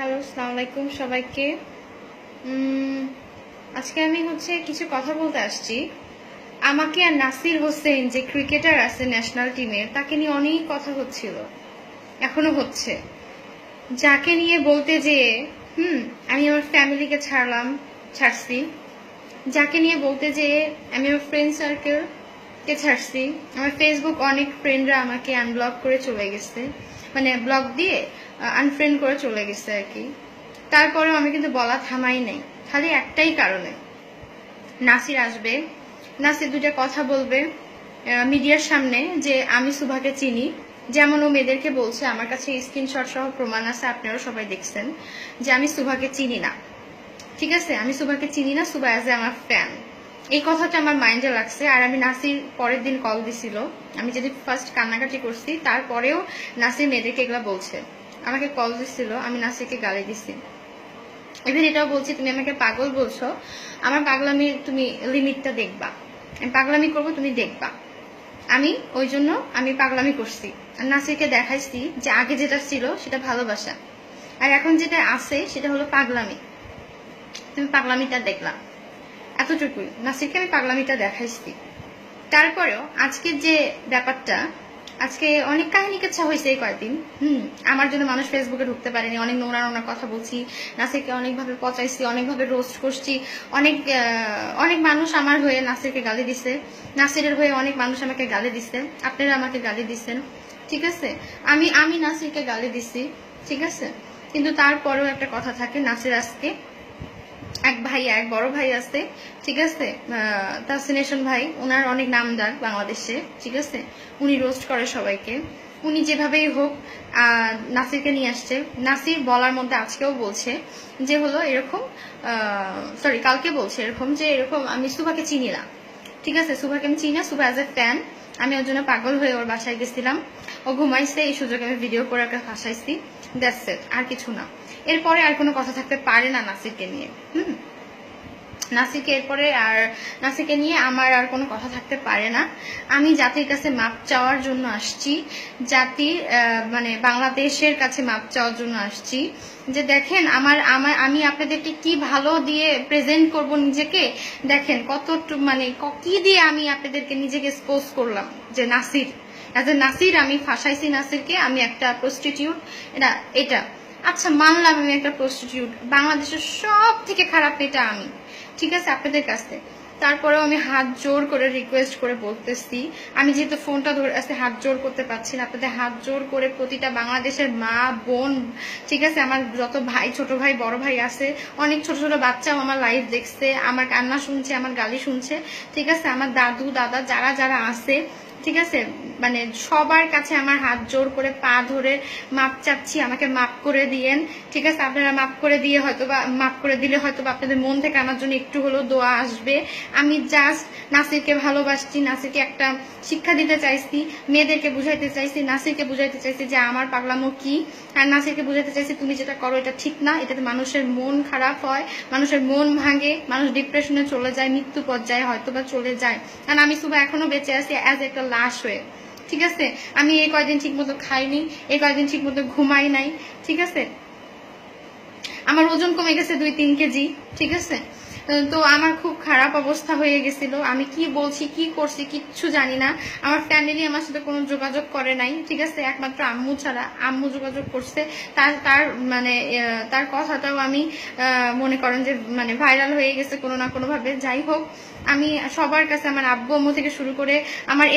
Hello, আসসালামু আলাইকুম সবাইকে। আজকে আমি কিছু কথা বলতে আসছি। আমাকে আর নাসির হোসেন যে ক্রিকেটার আছে ন্যাশনাল টিমের, তাকে নিয়ে অনেক কথা হচ্ছিল, এখনো হচ্ছে। যাকে নিয়ে বলতে যেয়ে আমি আমার ফ্যামিলিকে ছাড়ছি। যাকে নিয়ে বলতে যেয়ে আমি আমার ফ্রেন্ড সার্কেলকে ছাড়ছি। আমার ফেসবুক অনেক ফ্রেন্ডরা আমাকে আনব্লক করে চলে গেছে, মানে ব্লক দিয়ে আনফ্রেন্ড করে চলে গেছে আর কি। তারপরেও আমি কিন্তু বলা থামাই নাই, খালি একটাই কারণে, নাসির আসবে, নাসির দুটা কথা বলবে মিডিয়ার সামনে যে আমি সুভাকে চিনি। যেমন ও মেয়েদেরকে বলছে, আমার কাছে স্ক্রিনশট সহ প্রমাণ আছে, আপনারা সবাই দেখছেন যে আমি সুভাকে চিনি না। ঠিক আছে, আমি সুভাকে চিনি না, সুভা অ্যাজ এ আমার ফ্যান। এই কথাটা আমার মাইন্ডে লাগছে। আর আমি নাসির পরের দিন কল দিছিল, আমি যদি ফার্স্ট কান্নাকাটি করছি, তারপরেও নাসির মেয়েদেরকে এগুলা বলছে, আমাকে কল দিছিল, আমি নাসিরকে গালি দিছি। এবার এটাও বলছি, তুমি আমাকে পাগল বলছো, আমার পাগলামির তুমি লিমিটটা দেখবা, আমি পাগলামি করবো তুমি দেখবা। আমি ওই জন্য আমি পাগলামি করছি, আর নাসিরকে দেখাইছি যে আগে যেটা ছিল সেটা ভালোবাসা, আর এখন যেটা আছে সেটা হলো পাগলামি। তুমি পাগলামিটা দেখলাম, এতটুকুই। নাসিরকে আমি পাগলামিটা দেখাইছি। তারপরেও আজকের যে ব্যাপারটা, আজকে অনেক কাহিনী কেচ্ছা হয়েছে এই কয়েকদিন। আমার জন্য মানুষ ফেসবুকে ঢুকতে পারেনি, অনেক নোংরা নোংরা কথা বলছি, নাসিরকে অনেকভাবে পচাইছি, অনেকভাবে রোস্ট করছি। অনেক মানুষ আমার হয়ে নাসিরকে গালি দিছে, নাসিরের হয়ে অনেক মানুষ আমাকে গালি দিছে, আপনারা আমাকে গালি দিচ্ছেন। ঠিক আছে, আমি নাসিরকে গালি দিছি, ঠিক আছে। কিন্তু তারপরেও একটা কথা থাকে, নাসির আজকে এক বড় ভাই আছে, ঠিক আছে, তাসিনেশন ভাই, ওনার অনেক নামডাক বাংলাদেশে, ঠিক আছে। উনি রোস্ট করে সবাইকে, উনি যেভাবেই হোক নাসিরকে নিয়ে আসছে। নাসির বলার মধ্যে আজকেও বলছে যে হলো এরকম, কালকে বলছে এরকম যে এরকম আমি সুভাকে চিনি না। ঠিক আছে, সুভাকে আমি চিনি না, সুভা অ্যাজ এ ফ্যান। আমি ওর জন্য পাগল হয়ে ওর বাসায় গেছিলাম, ও ঘুমাইছে, এই সুযোগে আমি ভিডিও করে ওকে ফাঁসাইছি, দ্যাটস ইট, আর কিছু না। এরপরে আর কোনো কথা থাকতে পারে না নাসিরকে নিয়ে। নাসিরকে নিয়ে আমার আর কোনো কথা থাকতে পারে না। আমি জাতির কাছে মাপ চাওয়ার জন্য আসছি, জাতির মানে বাংলাদেশের কাছে মাপ চাওয়ার জন্য আসছি, যে দেখেন আমি আপনাদেরকে কি ভালো দিয়ে প্রেজেন্ট করব নিজেকে। দেখেন মানে কি দিয়ে আমি আপনাদেরকে নিজেকে এক্সপোজ করলাম, যে নাসির অ্যাজ এ নাসির আমি ফাঁসাইছি নাসিরকে, আমি একটা প্রস্টিটিউট। এটা আচ্ছা, মানলাম আমি একটা প্রস্টিটিউট, বাংলাদেশের সব থেকে খারাপ এটা আমি, ঠিক আছে, আপনাদের কাছে। তারপরেও আমি হাত জোর করে রিকোয়েস্ট করে বলতেছি, আমি যেহেতু ফোনটা ধরে আসতে হাত জোর করতে পারছি না, আপনাদের হাত জোর করে প্রতিটা বাংলাদেশের মা বোন, ঠিক আছে, আমার যত ভাই, ছোট ভাই, বড় ভাই আছে, অনেক ছোট ছোট বাচ্চাও আমার লাইভ দেখছে, আমার কান্না শুনছে, আমার গালি শুনছে, ঠিক আছে, আমার দাদু দাদা যারা যারা আছে, ঠিক আছে, মানে সবার কাছে আমার হাত জোর করে পা ধরে মাপ চাচ্ছি, আমাকে মাপ করে দিয়েন। ঠিক আছে, আপনারা মাপ করে দিলে হয়তো বা আপনাদের মন থেকে আমার জন্য একটু হলেও দোয়া আসবে। আমি জাস্ট নাসিরকে ভালোবাসছি, নাসিরকে একটা শিক্ষা দিতে চাইছি, মেয়েদেরকে বুঝাইতে চাইছি, নাসিরকে বুঝাইতে চাইছি যে আমার পাগলামো কি, আর নাসিরকে বুঝাইতে চাইছি তুমি যেটা করো এটা ঠিক না, এটাতে মানুষের মন খারাপ হয়, মানুষের মন ভাঙে, মানুষ ডিপ্রেশনে চলে যায়, মৃত্যু পর্যায়ে হয়তো বা চলে যায়। কারণ আমি সুভা এখনো বেঁচে আছি অ্যাজ একটা লাশ হয়ে। ঠিক আছে, আমি এই কয়দিন ঠিক মতো খাইনি, এই কয়দিন ঠিক মতো ঘুমাই নাই, ঠিক আছে, আমার ওজন কমে গেছে 2-3 কেজি, ঠিক আছে। তো আমার খুব খারাপ অবস্থা হয়ে গেছিল, আমি কি বলছি কি করছি কিচ্ছু জানি না। আমার ফ্যামিলি আমার সাথে কোনো যোগাযোগ করে নাই, ঠিক আছে, একমাত্র আম্মু ছাড়া। আম্মু যোগাযোগ করছে, তার কথাটাও আমি মনে করেন যে মানে ভাইরাল হয়ে গেছে কোনো না কোনো ভাবে। যাই হোক, আমি সবার কাছে, আমার আব্বু আম্মু থেকে শুরু করে আমার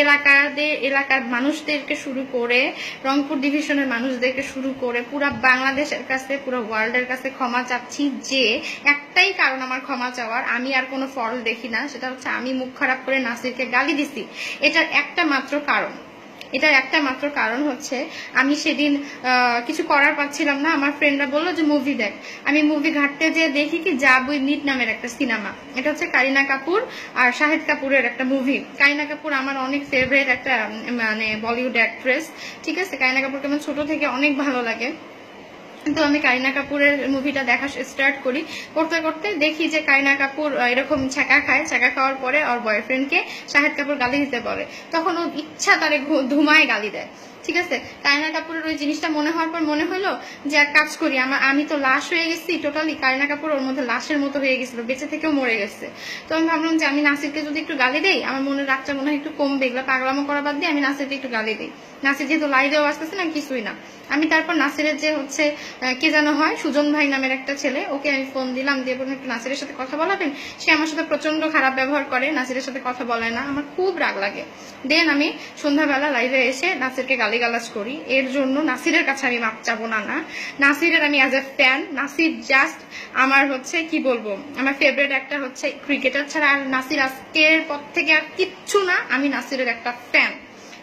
এলাকার মানুষদেরকে শুরু করে, রংপুর ডিভিশনের মানুষদেরকে শুরু করে পুরো বাংলাদেশের কাছে, পুরো ওয়ার্ল্ডের কাছে ক্ষমা চাচ্ছি। যে একটাই কারণ আমার ক্ষমা চাওয়ার, আমি আর কোনো ফল দেখি না, সেটা হচ্ছে আমি মুখ খারাপ করে নাসিরকে গালি দিছি। এটার একটা মাত্র কারণ হচ্ছে আমি সেদিন কিছু করার পাচ্ছিলাম না, আমার ফ্রেন্ডরা বললো যে মুভি দেখ। আমি মুভি ঘাটতে যেয়ে দেখি কি যাব উই মিট নামের একটা সিনেমা, এটা হচ্ছে কারিনা কাপুর আর শাহিদ কাপুরের একটা মুভি। কারিনা কাপুর আমার অনেক ফেভারিট একটা মানে বলিউড অ্যাক্ট্রেস, ঠিক আছে। কারিনা কাপুরকে আমার ছোট থেকে অনেক ভালো লাগে। তো আমি কারিনা কাপুরের মুভিটা দেখা স্টার্ট করতে করতে দেখি যে কারিনা কাপুর এরকম ছ্যাঁকা খাওয়ার পরে ওর বয়ফ্রেন্ডকে শাহিদ কাপুর গালি দিতে বলে, তখন ও ইচ্ছা তারে ধুমায় গালি দেয়। ঠিক আছে, কারিনা কাপুরের ওই জিনিসটা মনে হওয়ার পর মনে হলো যে এক কাজ করি, আমি তো লাশ হয়ে গেছি টোটালি, কারিনা কাপুর ওর মধ্যে লাশের মতো হয়ে গেছিল, বেঁচে থেকেও মরে গেছে। তো আমি ভাবলাম যে আমি নাসিরকে যদি একটু গালি দেই আমার মনের রাগটা মনে হয় একটু কমবে, এগুলো পাগলামো করা বাদ দিয়ে আমি নাসিরকে একটু গালি দিই। নাসির যেহেতু লাইভেও আসতেছে না, কিছুই না। আমি তারপর নাসিরের যে হচ্ছে কে যেন হয়, সুজন ভাই নামের একটা ছেলে, ওকে আমি ফোন দিলাম, দিয়ে বললাম একটু নাসিরের সাথে কথা বলাবেন। সে আমার সাথে প্রচন্ড খারাপ ব্যবহার করে, নাসিরের সাথে কথা বলায় না, আমার খুব রাগ লাগে। দেন আমি সন্ধ্যাবেলা লাইভে এসে নাসিরকে গালিগালাজ করি। এর জন্য নাসিরের কাছে আমি মাপ চাবো না। নাসিরের আমি as a fan, Nasir just আমার হচ্ছে কি বলবো, আমার ফেভারিট একটা হচ্ছে ক্রিকেটার, ছাড়া আর নাসির আজকের পর থেকে আর কিচ্ছু না। আমি নাসিরের একটা ফ্যান,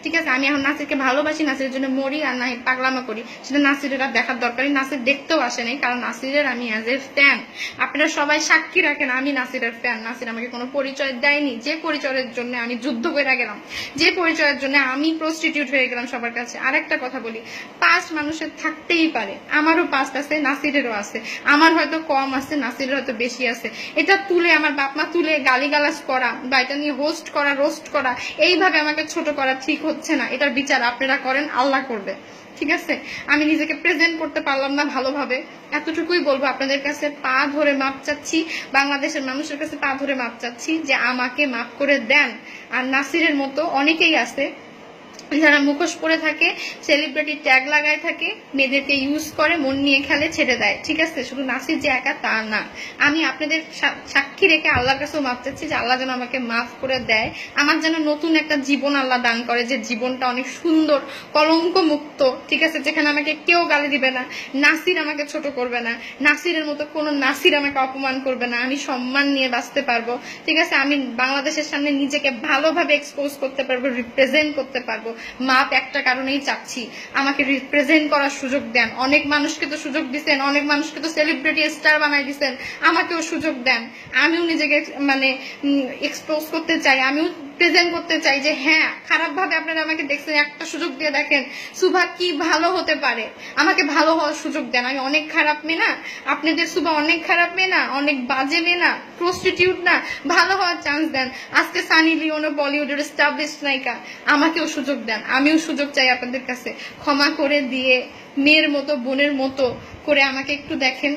ঠিক আছে। আমি এখন নাসিরকে ভালোবাসি, নাসিরের জন্য মরি আর না পাগলামো করি, সেটা নাসিরের আর দেখার দরকারই। নাসির দেখতেও আসে নাই, কারণ নাসিরের আমি অ্যাজ এ ফ্যান, আপনারা সবাই সাক্ষী রাখেন আমি নাসিরের ফ্যান। নাসির আমাকে কোনো পরিচয় দেয়নি, যে পরিচয়ের জন্য আমি যুদ্ধ করে গেলাম, যে পরিচয়ের জন্য আমি প্রস্টিটিউট হয়ে গেলাম সবার কাছে। আর একটা কথা বলি, পাস্ট মানুষের থাকতেই পারে, আমারও পাস্ট আছে, নাসিরেরও আছে। আমার হয়তো কম আছে, নাসিরের হয়তো বেশি আছে। এটা তুলে আমার বাপমা তুলে গালিগালাজ করা বা এটা নিয়ে হোস্ট করা, রোস্ট করা, এইভাবে আমাকে ছোট করা ঠিক হচ্ছে না। এটার বিচার আপনারা করেন, আল্লাহ করবে, ঠিক আছে। আমি নিজেকে প্রেজেন্ট করতে পারলাম না ভালোভাবে, এতটুকুই বলবো। আপনাদের কাছে পা ধরে মাপ চাচ্ছি, বাংলাদেশের মানুষের কাছে পা ধরে মাপ চাচ্ছি যে আমাকে মাপ করে দেন। আর নাসিরের মতো অনেকেই আছে যারা মুখোশ পরে থাকে, সেলিব্রিটি ট্যাগ লাগায় থাকে, মেয়েদেরকে ইউজ করে, মন নিয়ে খেলে, ছেড়ে দেয়, ঠিক আছে। শুধু নাসির যে একা তা না, আমি আপনাদের সাক্ষী রেখে আল্লাহর কাছেও মাপ চাচ্ছি যে আল্লাহ যেন আমাকে মাফ করে দেয়, আমার যেন নতুন একটা জীবন আল্লাহ দান করে, যে জীবনটা অনেক সুন্দর, কলঙ্ক মুক্ত, ঠিক আছে, যেখানে আমাকে কেউ গালি দিবে না, নাসির আমাকে ছোট করবে না, নাসিরের মতো কোনো নাসির আমাকে অপমান করবে না, আমি সম্মান নিয়ে বাঁচতে পারবো, ঠিক আছে। আমি বাংলাদেশের সামনে নিজেকে ভালোভাবে এক্সপোজ করতে পারবো, রিপ্রেজেন্ট করতে পারবো। মাপ একটা কারণেই চাচ্ছি, আমাকে রিপ্রেজেন্ট করার সুযোগ দেন। অনেক মানুষকে তো সুযোগ দিচ্ছেন, অনেক মানুষকে তো সেলিব্রিটি স্টার বানাই দিচ্ছেন, আমাকেও সুযোগ দেন। আমিও নিজেকে মানে এক্সপোজ করতে চাই, আমিও প্রেজেন্ট করতে চাই যে হ্যাঁ, খারাপ ভাবে আপনারা আমাকে দেখছেন, একটা সুযোগ দিয়ে দেখেন সুভা কি ভালো হতে পারে, আমাকে ভালো হওয়ার সুযোগ দেন। আমি অনেক খারাপ মেয়ে না, আপনাদের সুভা অনেক খারাপ মেয়ে না, অনেক বাজে মেয়ে না, প্রস্টিটিউট না, ভালো হওয়ার চান্স দেন। আজকে সানি লিওন বলিউডের এস্টাবলিশড নায়িকা, আমাকেও সুযোগ দেন, আমিও সুযোগ চাই আপনাদের কাছে। ক্ষমা করে দিয়ে মেয়ের মতো, বোনের মতো করে আমাকে একটু দেখেন,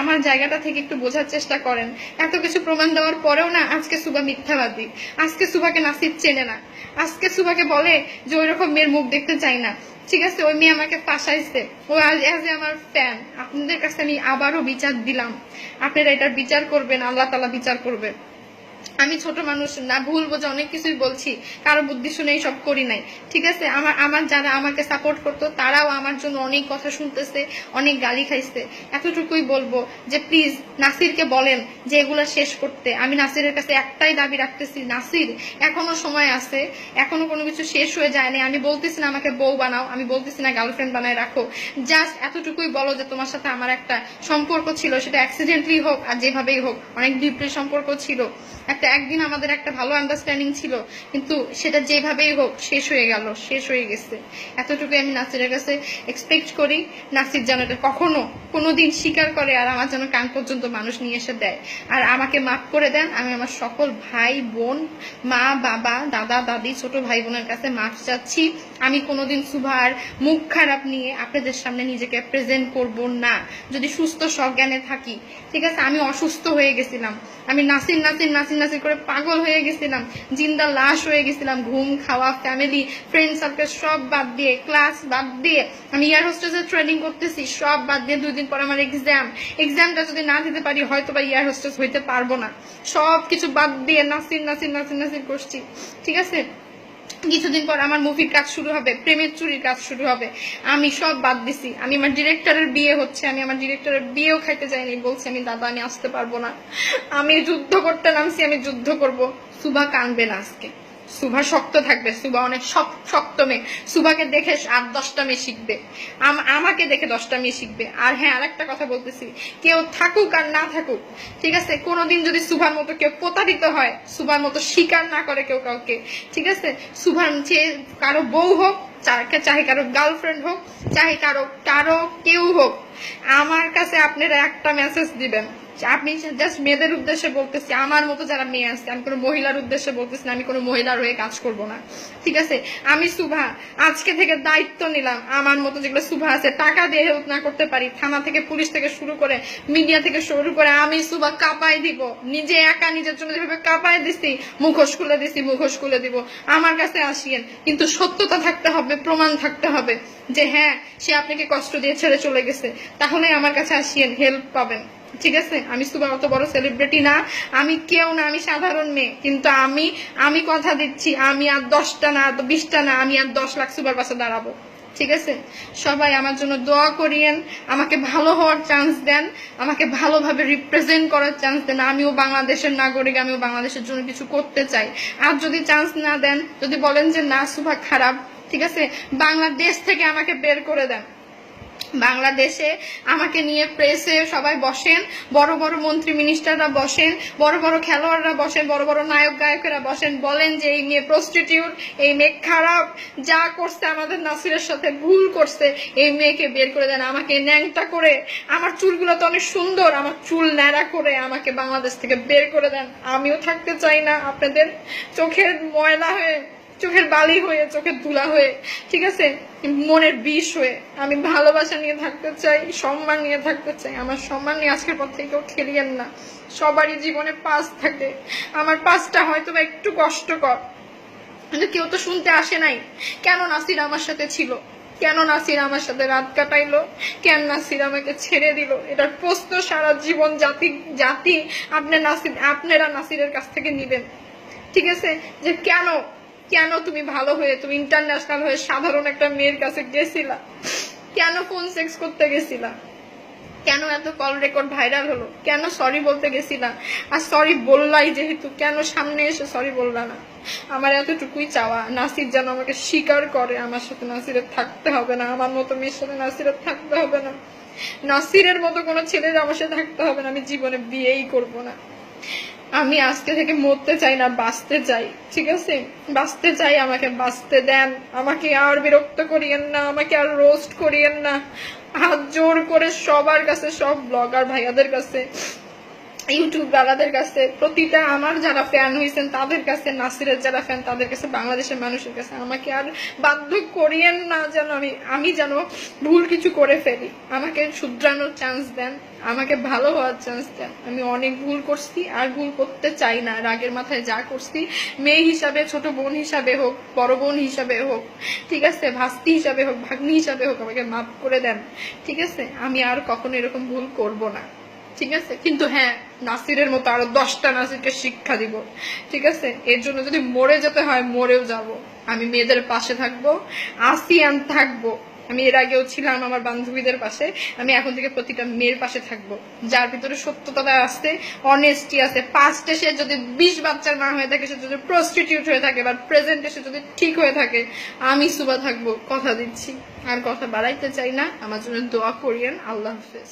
আমার জায়গাটা থেকে একটু বোঝার চেষ্টা করেন। এত কিছু প্রমাণ দেওয়ার পরেও না, আজকে সুভা মিথ্যাবাদী, আজকে সুভাকে নাসির চেনে না, আজকে সুভাকে বলে যে ওই রকম মেয়ের মুখ দেখতে চাই না, ঠিক আছে। ওই মেয়ে আমাকে ফাঁসাইছে, ও অ্যাজ এ আমার ফ্যান। আপনাদের কাছে আমি আবারও বিচার দিলাম, আপনারা এটার বিচার করবেন, আল্লাহ তাআলা বিচার করবে। আমি ছোট মানুষ না, ভুল বোঝা অনেক কিছুই বলছি, কারো বুদ্ধি শুনেই সব করি নাই, ঠিক আছে। আমার যারা আমাকে সাপোর্ট করতো তারাও আমার জন্য অনেক কথা শুনতেছে, অনেক গালি খাইছে। এতটুকুই বলবো যে প্লিজ নাসিরকে বলেন যে এগুলা শেষ করতে। আমি নাসিরের কাছে একটাই দাবি রাখতেছি, নাসির এখনো সময় আছে, এখনো কোনো কিছু শেষ হয়ে যায়নি। আমি বলতেছি না আমাকে বউ বানাও, আমি বলতেছি না গার্লফ্রেন্ড বানায় রাখো, জাস্ট এতটুকুই বলো যে তোমার সাথে আমার একটা সম্পর্ক ছিল, সেটা অ্যাক্সিডেন্টলি হোক আর যেভাবেই হোক, অনেক ডিপলি সম্পর্ক ছিল, একদিন আমাদের একটা ভালো আন্ডারস্ট্যান্ডিং ছিল, কিন্তু সেটা যেভাবেই হোক শেষ হয়ে গেল, শেষ হয়ে গেছে। এতটুকু আমি নাসিরের কাছে এক্সপেক্ট করি, নাসির যেন এটা কখনো কোনোদিন স্বীকার করে আর আমার যেন কান পর্যন্ত মানুষ নিয়ে এসে দেয়। আর আমাকে মাফ করে দেন, আমি আমার সকল ভাই বোন, মা বাবা, দাদা দাদি, ছোট ভাই বোনের কাছে মাফ চাচ্ছি। আমি কোনোদিন সুভার মুখ খারাপ নিয়ে আপনাদের সামনে নিজেকে প্রেজেন্ট করব না, যদি সুস্থ সজ্ঞানে থাকি, ঠিক আছে। আমি অসুস্থ হয়ে গেছিলাম, আমি নাসির নাসির নাসির নাসির করে পাগল হয়ে গেছিলাম, জিন্দা লাশ হয়ে গেছিলাম। ঘুম, খাওয়া, ফ্যামিলি, ফ্রেন্ড সার্কেল সব বাদ দিয়ে, ক্লাস বাদ দিয়ে, আমি এয়ার হোস্টেসের ট্রেনিং করতেছি, সব বাদ দিয়ে 2 দিন পর আমার এক্সামটা যদি না দিতে পারি হয়তো বা এয়ার হোস্টেস হইতে পারবো না। সব কিছু বাদ দিয়ে নাসির নাসির নাসির নাসির করছি, ঠিক আছে। কিছুদিন পর আমার মুভির কাজ শুরু হবে, প্রেমের চুরির কাজ শুরু হবে, আমি সব বাদ দিছি। আমি আমার ডিরেক্টরের বিয়ে হচ্ছে, আমি আমার ডিরেক্টরের বিয়েও খাইতে যাইনি, বলছি আমি দাদা আমি আসতে পারবো না, আমি যুদ্ধ করতে নামছি, আমি যুদ্ধ করব। সুভা কানবে না আজকে, সুভা শক্ত থাকবে, সুভা অনেক শক্ত মেয়ে, সুভাকে দেখে আর 10টা মেয়ে শিখবে, আমাকে দেখে 10টা মেয়ে শিখবে। আর হ্যাঁ, আরেকটা কথা বলতেছি, কেউ থাকুক আর না থাকুক, ঠিক আছে, কোনোদিন যদি সুভার মতো কেউ প্রতারিত হয়, সুভার মতো স্বীকার না করে কেউ কাউকে, ঠিক আছে, সুভার চেয়ে কারো বউ হোক, চাহে কারো গার্লফ্রেন্ড হোক, চাহে কারো কেউ হোক, আমার কাছে আপনারা একটা মেসেজ দিবেন, আপনি জাস্ট মেয়েদের উদ্দেশ্যে বলতেছি, আমার মতো যারা মেয়ে আছে, আমি কোনো মহিলার উদ্দেশ্যে বলতেছি না, আমি কোনো মহিলার হয়ে কাজ করব না, ঠিক আছে? আমি সুভা আজকে থেকে দায়িত্ব নিলাম, আমার মতো যেগুলো সুভা আছে টাকা দিয়ে হেল্প না করতে পারি, থানা থেকে পুলিশ থেকে শুরু করে মিডিয়া থেকে শুরু করে আমি সুভা কাঁপাই দিব, নিজে একা নিজের জন্য যেভাবে কাঁপাই দিছি, মুখোশ খুলে দিছি, মুখোশ খুলে দিব। আমার কাছে আসিয়েন, কিন্তু সত্যতা থাকতে হবে, প্রমাণ থাকতে হবে যে হ্যাঁ সে আপনাকে কষ্ট দিয়ে ছেড়ে চলে গেছে, তাহলে আমার কাছে আসিয়েন, হেল্প পাবেন, ঠিক আছে? আমি সুভা অত বড় সেলিব্রিটি না, আমি কেউ না, আমি সাধারণ মেয়ে, কিন্তু আমি কথা দিচ্ছি, আমি আর 10টা না 20টা না, আমি আর 10 লাখ সুভার পাশে দাঁড়াবো, ঠিক আছে? সবাই আমার জন্য দোয়া করিয়েন, আমাকে ভালো হওয়ার চান্স দেন, আমাকে ভালোভাবে রিপ্রেজেন্ট করার চান্স দেন। আমিও বাংলাদেশের নাগরিক, আমিও বাংলাদেশের জন্য কিছু করতে চাই। আর যদি চান্স না দেন, যদি বলেন যে না সুভা খারাপ, ঠিক আছে, বাংলাদেশ থেকে আমাকে বের করে দেন। বাংলাদেশে আমাকে নিয়ে প্রেসে সবাই বসেন, বড় বড় মন্ত্রী মিনিস্টাররা বসেন, বড় বড় খেলোয়াড়রা বসেন, বড় বড় নায়ক গায়কেরা বসেন, বলেন যে এই মেয়ে প্রস্টিটিউট, এই মেয়ে খারাপ, যা করছে আমাদের নাসিরের সাথে ভুল করছে, এই মেয়েকে বের করে দেন। আমাকে ন্যাংটা করে, আমার চুলগুলো তো অনেক সুন্দর, আমার চুল ন্যাড়া করে আমাকে বাংলাদেশ থেকে বের করে দেন। আমিও থাকতে চাই না আপনাদের চোখের ময়লা হয়ে, চোখের বালি হয়ে, চোখের ধুলা হয়ে, ঠিক আছে, মনের বিষ হয়ে। আমি ভালোবাসা নিয়ে থাকতে চাই, সম্মান নিয়ে থাকতে চাই। আমার সম্মান নিয়ে আজকের পর থেকে কেউ খেলিয়েন না। সবারই জীবনে পাস থাকে, আমার পাসটা হয়তো বা একটু কষ্টকর, কিন্তু কেউ তো শুনতে আসে নাই কেন নাসির আমার সাথে ছিল, কেন নাসির আমার সাথে রাত কাটাইলো, কেন নাসির আমাকে ছেড়ে দিল। এটার প্রশ্ন সারা জীবন জাতি আপনারা নাসিরের কাছ থেকে নিবেন, ঠিক আছে? যে কেন কেন তুমি ভালো হয়ে, তুমি ইন্টারন্যাশনাল হয়ে সাধারণ একটা মেয়ের কাছে গেছিলা, কেন ফোন সেক্স করতে গেছিলা, কেন এত কল রেকর্ড ভাইরাল হলো, কেন সরি বলতে গেছিলা, আর সরি বললাই যেহেতু, কেন সামনে এসে সরি বললা না? আমার এতটুকুই চাওয়া, নাসির যেন আমাকে স্বীকার করে, আমার সাথে নাসিরের থাকতে হবে না, আমার মতো মেয়ের সাথে নাসিরের থাকতে হবে না, নাসিরের মতো কোনো ছেলের আমার সাথে থাকতে হবে না, আমি জীবনে বিয়েই করব না। আমি আজকে থেকে মরতে চাই না, বাঁচতে চাই, ঠিক আছে? বাঁচতে চাই, আমাকে বাঁচতে দেন, আমাকে আর বিরক্ত করিয়েন না, আমাকে আর রোস্ট করিয়েন না। হাত জোর করে সবার কাছে, সব ব্লগার ভাইয়াদের কাছে, ইউটিউব বালাদের কাছে, প্রতিটা আমার যারা ফ্যান হয়েছেন তাদের কাছে, নাসিরের যারা ফ্যান তাদের কাছে, বাংলাদেশের মানুষের কাছে, আমাকে আর বাধ্য করিয়েন না যেন আমি যেন ভুল কিছু করে ফেলি। আমাকে শুধরানোর চান্স দেন, আমাকে ভালো হওয়ার চান্স দেন। আমি অনেক ভুল করছি, আর ভুল করতে চাই না। রাগের মাথায় যা করছি, মেয়ে হিসাবে, ছোট বোন হিসাবে হোক, বড় বোন হিসাবে হোক, ঠিক আছে, ভাস্তি হিসাবে হোক, ভাগ্নি হিসাবে হোক, আমাকে মাফ করে দেন, ঠিক আছে? আমি আর কখনো এরকম ভুল করব না, ঠিক আছে? কিন্তু হ্যাঁ, নাসিরের মতো আরো 10টা নাসিরকে শিক্ষা দিব, ঠিক আছে? এর জন্য যদি মরে যেতে হয় মরেও যাব। আমি মেয়েদের পাশে থাকবো, আসিয়ান থাকবো। আমি এর আগেও ছিলাম আমার বান্ধবীদের পাশে, আমি এখন থেকে প্রতিটা মেয়ের পাশে থাকবো যার ভিতরে সত্যতা আছে, অনেস্টি আছে। পাস্ট এসে যদি 20 বাচ্চার মা হয়ে থাকে, সে যদি প্রস্টিটিউট হয়ে থাকে, বা প্রেজেন্ট এসে যদি ঠিক হয়ে থাকে, আমি সুভা থাকবো, কথা দিচ্ছি। আর কথা বাড়াইতে চাই না, আমার জন্য দোয়া করিয়েন। আল্লাহ হাফেজ।